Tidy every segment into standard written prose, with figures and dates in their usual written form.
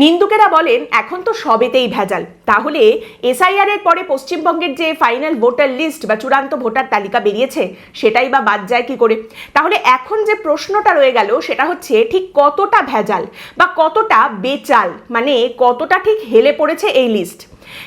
নিন্দুকেরা বলেন এখন তো সবেতেই ভেজাল, তাহলে এসআইআর এর পরে পশ্চিমবঙ্গের যে ফাইনাল ভোটার লিস্ট বা চূড়ান্ত ভোটার তালিকা বেরিয়েছে সেটাই বা বাদ যায় কি করে। তাহলে এখন যে প্রশ্নটা রয়ে গেল সেটা হচ্ছে ঠিক কতটা ভেজাল বা কতটা বেচাল, মানে কতটা ঠিক হেলে পড়েছে এই লিস্ট।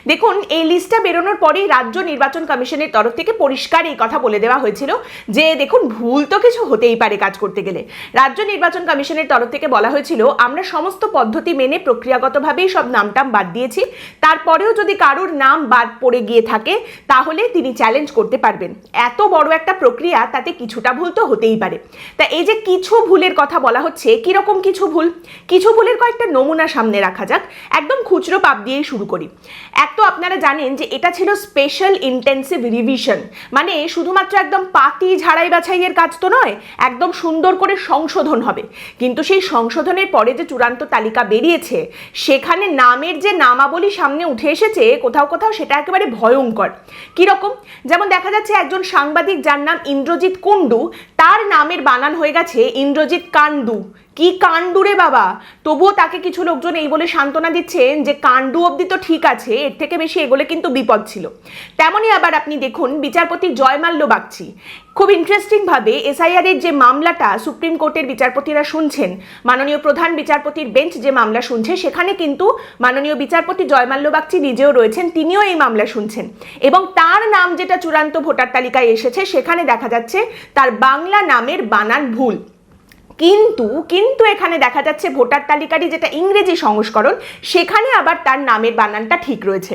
দেখুন, এই লিস্টটা বেরোনোর পরেই রাজ্য নির্বাচন কমিশনের তরফ থেকে পরিষ্কার এই কথা বলে দেওয়া হয়েছিল যে দেখুন, ভুল তো কিছু হতেই পারে কাজ করতে গেলে। রাজ্য নির্বাচন কমিশনের তরফ থেকে বলা হয়েছিল আমরা সমস্ত পদ্ধতি মেনে প্রক্রিয়াগতভাবেই সব নামটাম বাদ দিয়েছি, তারপরেও যদি কারোর নাম বাদ পড়ে গিয়ে থাকে তাহলে তিনি চ্যালেঞ্জ করতে পারবেন। এত বড় একটা প্রক্রিয়া, তাতে কিছুটা ভুল তো হতেই পারে। তা এই যে কিছু ভুলের কথা বলা হচ্ছে, কিরকম কিছু ভুল? কিছু ভুলের কয়েকটা নমুনা সামনে রাখা যাক। একদম খুচরো পাপ দিয়েই শুরু করি। এক তো আপনারা জানেন যে এটা ছিল স্পেশাল ইন্টেন্সিভ রিভিশন, মানে শুধুমাত্র একদম পাতি ঝাড়াই বাছাইয়ের কাজ তো নয়, একদম সুন্দর করে সংশোধন হবে। কিন্তু সেই সংশোধনের পরে যে চূড়ান্ত তালিকা বেরিয়েছে সেখানে নামের যে নামাবলী সামনে উঠে এসেছে কোথাও কোথাও সেটা একেবারে ভয়ঙ্কর। কিরকম? যেমন দেখা যাচ্ছে একজন সাংবাদিক যার নাম ইন্দ্রজিৎ কুণ্ডু, তার নামের বানান হয়ে গেছে ইন্দ্রজিৎ কাণ্ডু। কি কাণ্ডু রে বাবা! তবুও তাকে কিছু লোকজন এই বলে সান্ত্বনা দিচ্ছেন যে কাণ্ডু অবধি তো ঠিক আছে, এর থেকে বেশি এগোলে কিন্তু বিপদ ছিল। তেমনই আবার আপনি দেখুন বিচারপতি জয়মাল্য বাগচি, খুব ইন্টারেস্টিং ভাবে এসআইআর এর যে মামলাটা সুপ্রিম কোর্টের বিচারপতিরা শুনছেন, মাননীয় প্রধান বিচারপতির বেঞ্চ যে মামলা শুনছে সেখানে কিন্তু মাননীয় বিচারপতি জয়মাল্য বাগচি নিজেও রয়েছেন, তিনিও এই মামলা শুনছেন। এবং তার নাম যেটা চূড়ান্ত ভোটার তালিকায় এসেছে সেখানে দেখা যাচ্ছে তার বাংলা নামের বানান ভুল। কিন্তু এখানে দেখা যাচ্ছে ভোটার তালিকারই যেটা ইংরেজি সংস্করণ সেখানে আবার তার নামের বানানটা ঠিক রয়েছে।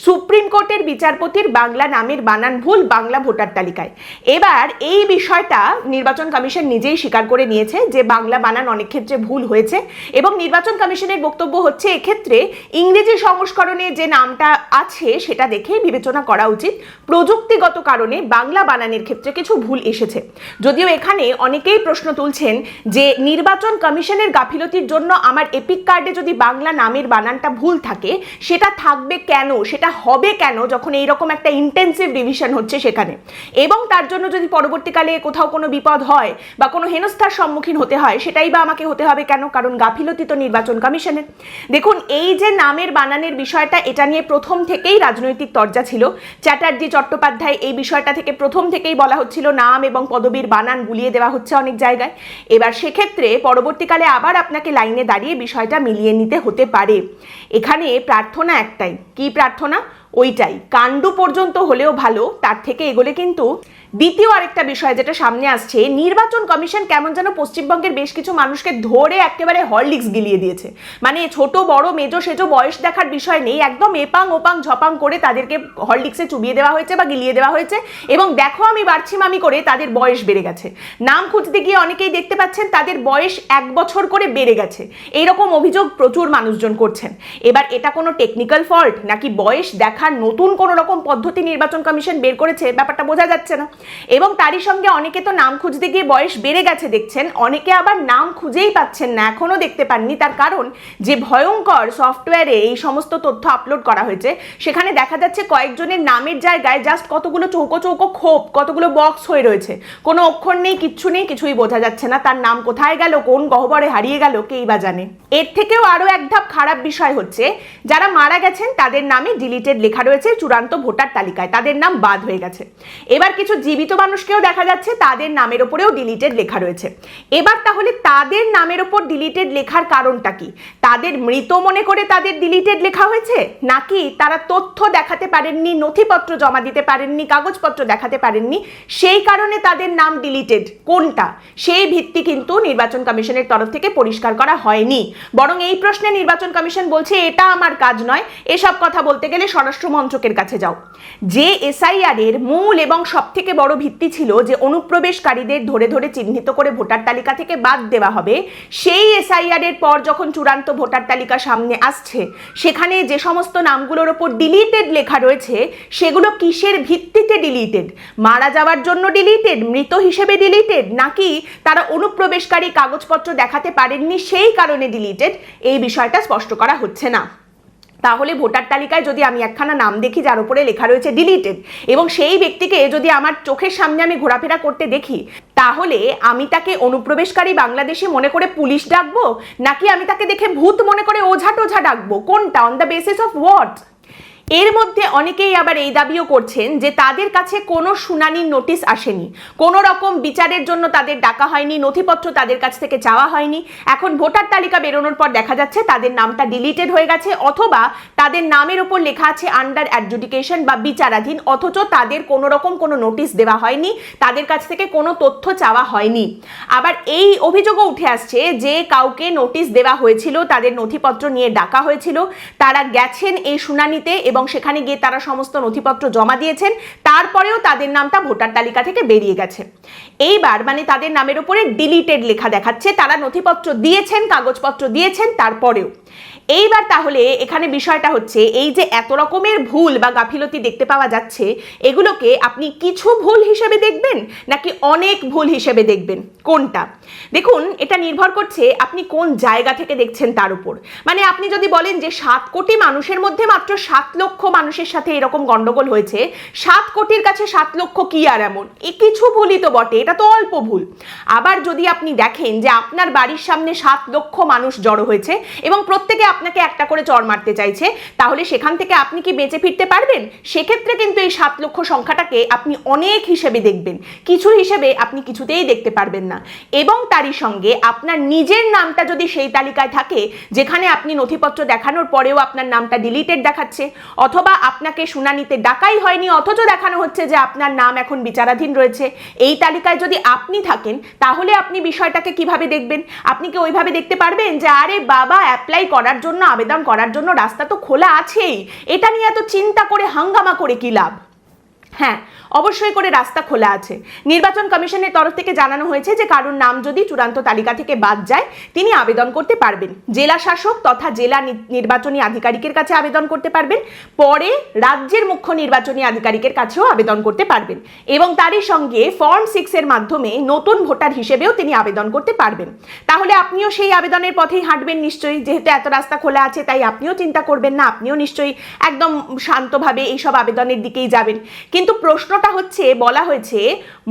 সুপ্রিম কোর্টের বিচারপতির বাংলা নামের বানান ভুল বাংলা ভোটার তালিকায়। এবার এই বিষয়টা নির্বাচন কমিশন নিজেই স্বীকার করে নিয়েছে যে বাংলা বানান অনেক ক্ষেত্রে ভুল হয়েছে, এবং নির্বাচন কমিশনের বক্তব্য হচ্ছে এক্ষেত্রে ইংরেজি সংস্করণে যে নামটা আছে সেটা দেখেই বিবেচনা করা উচিত, প্রযুক্তিগত কারণে বাংলা বানানের ক্ষেত্রে কিছু ভুল এসেছে। যদিও এখানে অনেকেই প্রশ্ন তুলছেন যে নির্বাচন কমিশনের গাফিলতির জন্য আমার এপিক কার্ডে যদি বাংলা নামের বানানটা ভুল থাকে সেটা থাকবে কেন, সেটা হবে কেন যখন এইরকম একটা ইন্টেন্সিভ রিভিশন হচ্ছে সেখানে, এবং তার জন্য যদি পরবর্তীকালে কোথাও কোনো বিপদ হয় বা কোনো হেনস্থার সম্মুখীন হতে হয় সেটাই বা আমাকে হতে হবে কেন, কারণ গাফিলতি তো নির্বাচন কমিশনের। দেখুন, এই যে নামের বানানের বিষয়টা, এটা নিয়ে প্রথম থেকেই রাজনৈতিক তরজা ছিল। চ্যাটার্জি চট্টোপাধ্যায় এই বিষয়টা থেকে প্রথম থেকেই বলা হচ্ছিল নাম এবং পদবীর বানান গুলিয়ে দেওয়া হচ্ছে অনেক জায়গায়। এবার সেক্ষেত্রে পরবর্তীকালে আবার আপনাকে লাইনে দাঁড়িয়ে বিষয়টা মিলিয়ে নিতে হতে পারে। এখানে প্রার্থনা একটাই, কি প্রার্থনা? ওইটাই, কাণ্ডু পর্যন্ত হলেও ভালো, তার থেকে এগোলে কিন্তু দ্বিতীয় আরেকটা বিষয় যেটা সামনে আসছে, নির্বাচন কমিশন কেমন যেন পশ্চিমবঙ্গের বেশ কিছু মানুষকে ধরে একেবারে হরলিক্স গিলিয়ে দিয়েছে। মানে ছোট বড় মেজো সেজো বয়স দেখার বিষয় নেই, একদম এপাং ওপাং ঝপাং করে তাদেরকে হরলিক্সে চুবিয়ে দেওয়া হয়েছে বা গিলিয়ে দেওয়া হয়েছে, এবং দেখো আমি বাড়ছি মামি করে তাদের বয়স বেড়ে গেছে। নাম খুঁজতে গিয়ে অনেকেই দেখতে পাচ্ছেন তাদের বয়স 1 বছর করে বেড়ে গেছে। এইরকম অভিযোগ প্রচুর মানুষজন করছেন। এবার এটা কোনো টেকনিক্যাল ফল্ট নাকি বয়স দেখার নতুন কোনো রকম পদ্ধতি নির্বাচন কমিশন বের করেছে, ব্যাপারটা বোঝা যাচ্ছে না। এবং তারই সঙ্গে অনেকে তো নাম খুঁজতে গিয়ে বয়স বেড়ে গেছে দেখছেন, অনেকে আবার নাম খুঁজেই পাচ্ছেন না, এখনো দেখতে পাননি। তার কারণ যে ভয়ঙ্কর সফটওয়্যারে এই সমস্ত তথ্য আপলোড করা হয়েছে সেখানে দেখা যাচ্ছে কয়েকজনের নামের জায়গায় জাস্ট কতগুলো চৌকো চৌকো খোপ, কতগুলো বক্স হয়ে রয়েছে, কোনো অক্ষর নেই, কিচ্ছু নেই, কিছুই বোঝা যাচ্ছে না তার নাম কোথায় গেল, কোন গহ্বরে হারিয়ে গেল, কেই বা জানে। এর থেকেও আরো এক ধাপ খারাপ বিষয় হচ্ছে যারা মারা গেছেন তাদের নামে ডিলিটেড লেখা রয়েছে চূড়ান্ত ভোটার তালিকায়, তাদের নাম বাদ হয়ে গেছে। এবার কিছু জীবিত মানুষকেও দেখা যাচ্ছে তাদের নামের ওপরেও ডিলিটেড লেখা রয়েছে। এবার তাহলে তাদের নামের ওপর ডিলিটেড লেখার কারণটা কি? তাদের মৃত মনে করে তাদের ডিলিটেড লেখা হয়েছে, নাকি তারা তথ্য দেখাতে পারেননি, নথিপত্র জমা দিতে পারেননি, কাগজপত্র দেখাতে পারেননি, সেই কারণে তাদের নাম ডিলিটেড? কোনটা? সেই ভিত্তি কিন্তু নির্বাচন কমিশনের তরফ থেকে পরিষ্কার করা হয়নি। বরং এই প্রশ্নে নির্বাচন কমিশন বলছে এটা আমার কাজ নয়, এসব কথা বলতে গেলে স্বরাষ্ট্র মন্ত্রকের কাছে যাও। যে এসআইআর এর মূল এবং সবথেকে বড় ভিত্তি ছিল যে অনুপ্রবেশকারীদের ধরে ধরে চিহ্নিত করে ভোটার তালিকা থেকে বাদ দেওয়া হবে, সেই এসআইআর এর পর যখন চূড়ান্ত ভোটার তালিকা সামনে আসছে সেখানে যে সমস্ত নামগুলোর ওপর ডিলিটেড লেখা রয়েছে সেগুলো কিসের ভিত্তিতে ডিলিটেড? মারা যাওয়ার জন্য ডিলিটেড, মৃত হিসেবে ডিলিটেড, নাকি তারা অনুপ্রবেশকারী কাগজপত্র দেখাতে পারেননি সেই কারণে ডিলিটেড? এই বিষয়টা স্পষ্ট করা হচ্ছে না। তাহলে ভোটার তালিকায় যদি আমি একখানা নাম দেখি যার উপরে লেখা রয়েছে ডিলিটেড, এবং সেই ব্যক্তিকে যদি আমার চোখের সামনে আমি ঘোরাফেরা করতে দেখি, তাহলে আমি তাকে অনুপ্রবেশকারী বাংলাদেশি মনে করে পুলিশ ডাকবো, নাকি আমি তাকে দেখে ভূত মনে করে ওঝা টোঝা ডাকবো? কোনটা? On the basis of what? এর মধ্যে অনেকেই আবার এই দাবিও করছেন যে তাদের কাছে কোনো শুনানির নোটিশ আসেনি, কোনো রকম বিচারের জন্য তাদের ডাকা হয়নি, নথিপত্র তাদের কাছ থেকে চাওয়া হয়নি। এখন ভোটার তালিকা বেরোনোর পর দেখা যাচ্ছে তাদের নামটা ডিলিটেড হয়ে গেছে, অথবা তাদের নামের উপর লেখা আছে আন্ডার অ্যাডজুডিকেশন বা বিচারাধীন, অথচ তাদের কোনো রকম কোনো নোটিশ দেওয়া হয়নি, তাদের কাছ থেকে কোনো তথ্য চাওয়া হয়নি। আবার এই অভিযোগও উঠে আসছে যে কাউকে নোটিশ দেওয়া হয়েছিল, তাদের নথিপত্র নিয়ে ডাকা হয়েছিল, তারা গেছেন এই শুনানিতে এবং সেখানে গিয়ে তারা সমস্ত নথিপত্র জমা দিয়েছেন, তারপরেও তাদের নামটা ভোটার তালিকা থেকে বেরিয়ে গেছে। এইবার মানে তাদের নামের উপরে ডিলিটেড লেখা দেখাচ্ছে, তারা নথিপত্র দিয়েছেন, কাগজপত্র দিয়েছেন, তারপরেও। এইবার তাহলে এখানে বিষয়টা হচ্ছে এই যে এত রকমের ভুল বা গাফিলতি দেখতে পাওয়া যাচ্ছে, এগুলোকে আপনি কিছু ভুল হিসেবে দেখবেন নাকি অনেক ভুল হিসেবে দেখবেন? কোনটা? দেখুন, এটা নির্ভর করছে আপনি কোন জায়গা থেকে দেখছেন তার উপর। মানে আপনি যদি বলেন যে 7 কোটি মানুষের মধ্যে মাত্র 7 লক্ষ মানুষের সাথে এরকম গন্ডগোল হয়েছে, 7 কোটির কাছে 7 লক্ষ কি আর এমন, এই কিছু ভুলই তো বটে, এটা তো অল্প ভুল। আবার যদি আপনি দেখেন যে আপনার বাড়ির সামনে 7 লক্ষ মানুষ জড়ো হয়েছে এবং প্রত্যেকে আপনাকে একটা করে চড় মারতে চাইছে, তাহলে সেখান থেকে আপনি কি বেঁচে ফিরতে পারবেন? সেক্ষেত্রে কিন্তু এই 7 লক্ষ সংখ্যাটাকে আপনি অনেক হিসেবে দেখবেন, কিছু হিসেবে আপনি কিছুতেই দেখতে পারবেন না। এবং তারই সঙ্গে আপনার নিজের নামটা যদি সেই তালিকায় থাকে যেখানে আপনি নথিপত্র দেখানোর পরেও আপনার নামটা ডিলিটেড দেখাচ্ছে, অথবা আপনাকে শুনানিতে ডাকাই হয়নি অথচ দেখানো হচ্ছে যে আপনার নাম এখন বিচারাধীন রয়েছে, এই তালিকায় যদি আপনি থাকেন, তাহলে আপনি বিষয়টাকে কিভাবে দেখবেন? আপনি কি ওইভাবে দেখতে পারবেন যে আরে বাবা, অ্যাপ্লাই করার জন্য, আবেদন করার জন্য রাস্তা তো খোলা আছেই, এটা নিয়ে এত চিন্তা করে হাঙ্গামা করে কি লাভ? হ্যাঁ, অবশ্যই করে রাস্তা খোলা আছে। নির্বাচন কমিশনের তরফ থেকে জানানো হয়েছে যে কারোর নাম যদি চূড়ান্ত তালিকা থেকে বাদ যায় তিনি আবেদন করতে পারবেন, জেলা শাসক তথা জেলা নির্বাচনী আধিকারিকের কাছে আবেদন করতে পারবেন, পরে রাজ্যের মুখ্য নির্বাচনী আধিকারিকের কাছেও আবেদন করতে পারবেন, এবং তারই সঙ্গে ফর্ম 6 এর মাধ্যমে নতুন ভোটার হিসেবেও তিনি আবেদন করতে পারবেন। তাহলে আপনিও সেই আবেদনের পথেই হাঁটবেন নিশ্চয়ই, যেহেতু এত রাস্তা খোলা আছে তাই আপনিও চিন্তা করবেন না, আপনিও নিশ্চয়ই একদম শান্তভাবে এইসব আবেদনের দিকেই যাবেন। কিন্তু প্রশ্নটা হচ্ছে, বলা হয়েছে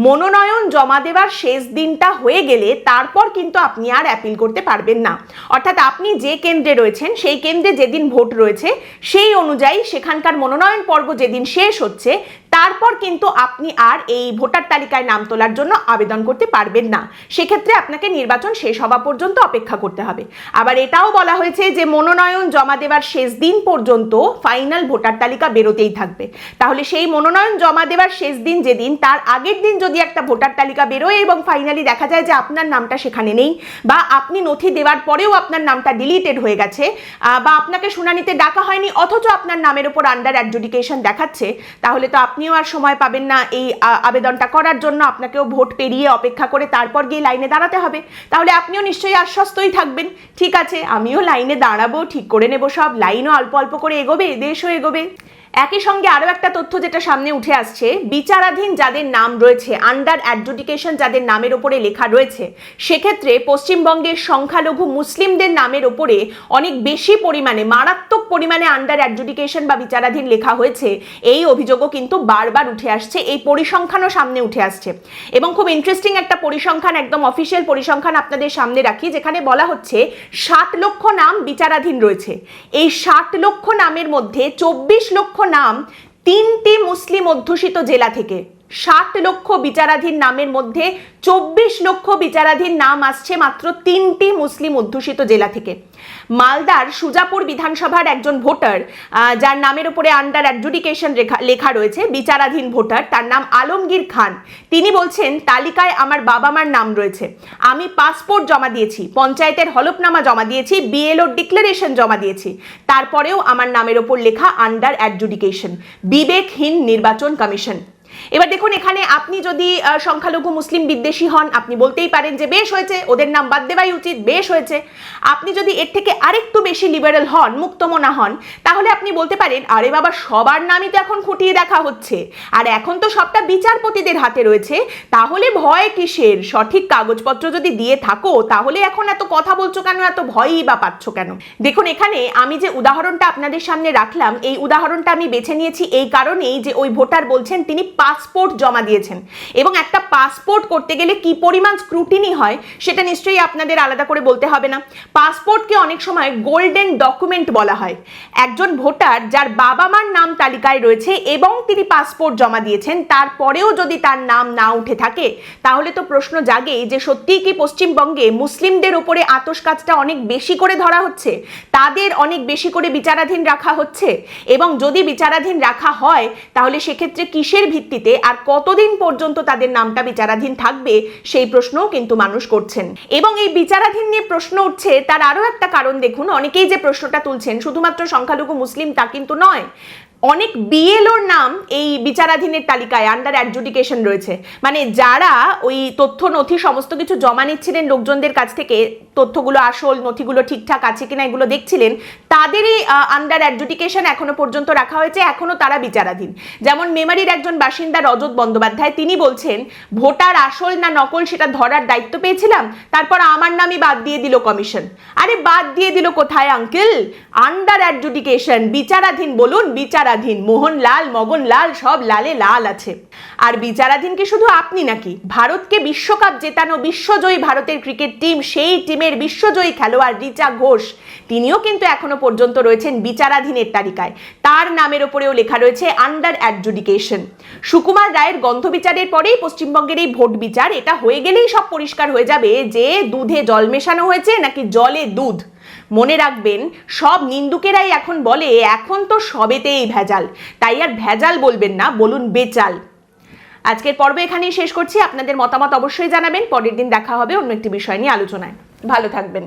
মনোনয়ন জমা দেওয়ার শেষ দিনটা হয়ে গেলে তারপর কিন্তু আপনি আর অ্যাপিল করতে পারবেন না। অর্থাৎ আপনি যে কেন্দ্রে রয়েছেন সেই কেন্দ্রে যেদিন ভোট রয়েছে সেই অনুযায়ী সেখানকার মনোনয়ন পর্ব যেদিন শেষ হচ্ছে তারপর কিন্তু আপনি আর এই ভোটার তালিকায় নাম তোলার জন্য আবেদন করতে পারবেন না। সেক্ষেত্রে আপনাকে নির্বাচন শেষ হওয়া পর্যন্ত অপেক্ষা করতে হবে। আবার এটাও বলা হয়েছে যে মনোনয়ন জমা দেওয়ার শেষ দিন পর্যন্ত ফাইনাল ভোটার তালিকা বেরোতেই থাকবে। তাহলে সেই মনোনয়ন জমা দেওয়ার শেষ দিন যেদিন, তার আগের দিন যদি একটা ভোটার তালিকা বেরোয় এবং ফাইনালি দেখা যায় যে আপনার নামটা সেখানে নেই, বা আপনি নথি দেওয়ার পরেও আপনার নামটা ডিলিটেড হয়ে গেছে, বা আপনাকে শুনানিতে ডাকা হয়নি অথচ আপনার নামের উপর আন্ডার অ্যাডজুডিকেশন দেখাচ্ছে, তাহলে তো আপনিও আর সময় পাবেন না এই আবেদনটা করার জন্য। আপনাকেও ভোট পেরিয়ে অপেক্ষা করে তারপর গিয়ে লাইনে দাঁড়াতে হবে। তাহলে আপনিও নিশ্চয়ই আশ্বস্তই থাকবেন, ঠিক আছে আমিও লাইনে দাঁড়াবো, ঠিক করে নেব সব, লাইনও অল্প অল্প করে এগোবে, দেশও এগোবে। একই সঙ্গে আরও একটা তথ্য যেটা সামনে উঠে আসছে, বিচারাধীন যাদের নাম রয়েছে, আন্ডার অ্যাডজুডিকেশন যাদের নামের ওপরে লেখা রয়েছে, সেক্ষেত্রে পশ্চিমবঙ্গের সংখ্যালঘু মুসলিমদের নামের ওপরে অনেক বেশি পরিমাণে, মারাত্মক পরিমাণে আন্ডার অ্যাডজুডিকেশন বা বিচারাধীন লেখা হয়েছে। এই অভিযোগও কিন্তু বারবার উঠে আসছে, এই পরিসংখ্যানও সামনে উঠে আসছে। এবং খুব ইন্টারেস্টিং একটা পরিসংখ্যান, একদম অফিসিয়াল পরিসংখ্যান আপনাদের সামনে রাখি, যেখানে বলা হচ্ছে 7 লক্ষ নাম বিচারাধীন রয়েছে। এই 7 লক্ষ নামের মধ্যে 24 লক্ষ নাম 3টি মুসলিম অধ্যুষিত জেলা থেকে। 7 লক্ষ বিচারাধীন নামের মধ্যে 24 লক্ষ বিচারাধীন নাম আসছে মাত্র 3টি মুসলিম অধ্যুষিত জেলা থেকে। মালদার সুজাপুর বিধানসভার একজন ভোটার, যার নামের উপরে আন্ডার অ্যাডজুডিকেশন লেখা রয়েছে, বিচারাধীন ভোটার, তার নাম আলমগীর খান। তিনি বলছেন তালিকায় আমার বাবা মার নাম রয়েছে, আমি পাসপোর্ট জমা দিয়েছি, পঞ্চায়েতের হলফনামা জমা দিয়েছি, বিএলও ডিক্লারেশন জমা দিয়েছি, তারপরেও আমার নামের ওপর লেখা আন্ডার অ্যাডজুডিকেশন। বিবেকহীন নির্বাচন কমিশন। এবার দেখুন, এখানে আপনি যদি সংখ্যালঘু মুসলিম বিদ্বেষী হন, আপনি বলতেই পারেন যে বেশ হয়েছে, ওদের নাম বাদ দেওয়াই উচিত, বেশ হয়েছে। আপনি যদি এর থেকে আরেকটু বেশি লিবারেল হন, মুক্তমনা হন, তাহলে আপনি বলতে পারেন আরে বাবা, সবার নামই তো এখন খুঁটিয়ে দেখা হচ্ছে, আর এখন তো সবটা বিচারপতিদের হাতে রয়েছে, তাহলে ভয় কিসের? সঠিক কাগজপত্র যদি দিয়ে থাকো তাহলে এখন এত কথা বলছো কেন, এত ভয়ই বা পাচ্ছ কেন? দেখুন, এখানে আমি যে উদাহরণটা আপনাদের সামনে রাখলাম, এই উদাহরণটা আমি বেছে নিয়েছি এই কারণেই যে ওই ভোটার বলছেন তিনি পাসপোর্ট জমা দিয়েছেন, এবং একটা পাসপোর্ট করতে গেলে কি পরিমাণ স্ক্রুটিনি হয় সেটা নিশ্চয়ই আপনাদের আলাদা করে বলতে হবে না। পাসপোর্টকে অনেক সময় গোল্ডেন ডকুমেন্ট বলা হয়। একজন ভোটার যার বাবা মার নাম তালিকায় রয়েছে এবং তিনি পাসপোর্ট জমা দিয়েছেন, তারপরেও যদি তার নাম না উঠে থাকে, তাহলে তো প্রশ্ন জাগে যে সত্যিই কি পশ্চিমবঙ্গে মুসলিমদের উপরে আতশকাজটা অনেক বেশি করে ধরা হচ্ছে, তাদের অনেক বেশি করে বিচারাধীন রাখা হচ্ছে, এবং যদি বিচারাধীন রাখা হয় তাহলে সেক্ষেত্রে কিসের ভিত্তিতে আর কতদিন পর্যন্ত তাদের নামটা বিচারাধীন থাকবে, সেই প্রশ্নও কিন্তু মানুষ করছেন। এবং এই বিচারাধীন নিয়ে প্রশ্ন উঠছে তার আরও একটা কারণ দেখুন, অনেকেই যে প্রশ্নটা তুলছেন শুধুমাত্র সংখ্যালঘু মুসলিম তা কিন্তু নয়, অনেক বিএলওর নাম এই বিচারাধীনের তালিকায় আন্ডার অ্যাডজুডিকেশন রয়েছে। মানে যারা ওই তথ্য নথি সমস্ত কিছু জমা নিচ্ছিলেন লোকজনদের কাছ থেকে, তথ্যগুলো আসল, নথিগুলো ঠিকঠাক আছে কিনা এগুলো দেখছিলেন, তাদেরই আন্ডার অ্যাডজুডিকেশন এখনো পর্যন্ত রাখা হয়েছে, এখনো তারা বিচারাধীন। যেমন মেমারির একজন বাসিন্দা রজত বন্দ্যোপাধ্যায়, তিনি বলছেন ভোটার আসল না নকল সেটা ধরার দায়িত্ব পেয়েছিলাম, তারপর আমার নামই বাদ দিয়ে দিল কমিশন। আরে বাদ দিয়ে দিল কোথায় আঙ্কেল? আন্ডার অ্যাডজুডিকেশন, বিচারাধীন বলুন, বিচারাধীন। মোহনলাল, মগনলাল সব লালে লাল আছে। আর বিচারাধীন কি শুধু আপনি নাকি? ভারতকে বিশ্বকাপ জেতানো বিশ্বজয়ী ভারতের ক্রিকেট টিম, সেই টিমের বিশ্বজয়ী খেলোয়াড় রিচা ঘোষ, তিনিও কিন্তু এখনো পর্যন্ত রয়েছেন বিচারাধীনের তালিকায়, তার নামের ওপরেও লেখা রয়েছে আন্ডার অ্যাডজুডিকেশন। সুকুমার রায়ের গন্ধবিচারের পরেই পশ্চিমবঙ্গের এই ভোট বিচার, এটা হয়ে গেলেই সব পরিষ্কার হয়ে যাবে যে দুধে জল মেশানো হয়েছে নাকি জলে দুধ। মনে রাখবেন, সব নিন্দুকেরাই এখন বলে এখন তো সবেতেই ভেজাল, তাই আর ভেজাল বলবেন না, বলুন বেচাল। আজকের পর্ব এখানেই শেষ করছি। আপনাদের মতামত অবশ্যই জানাবেন। পরের দিন দেখা হবে অন্য একটি বিষয় নিয়ে আলোচনায়। ভালো থাকবেন।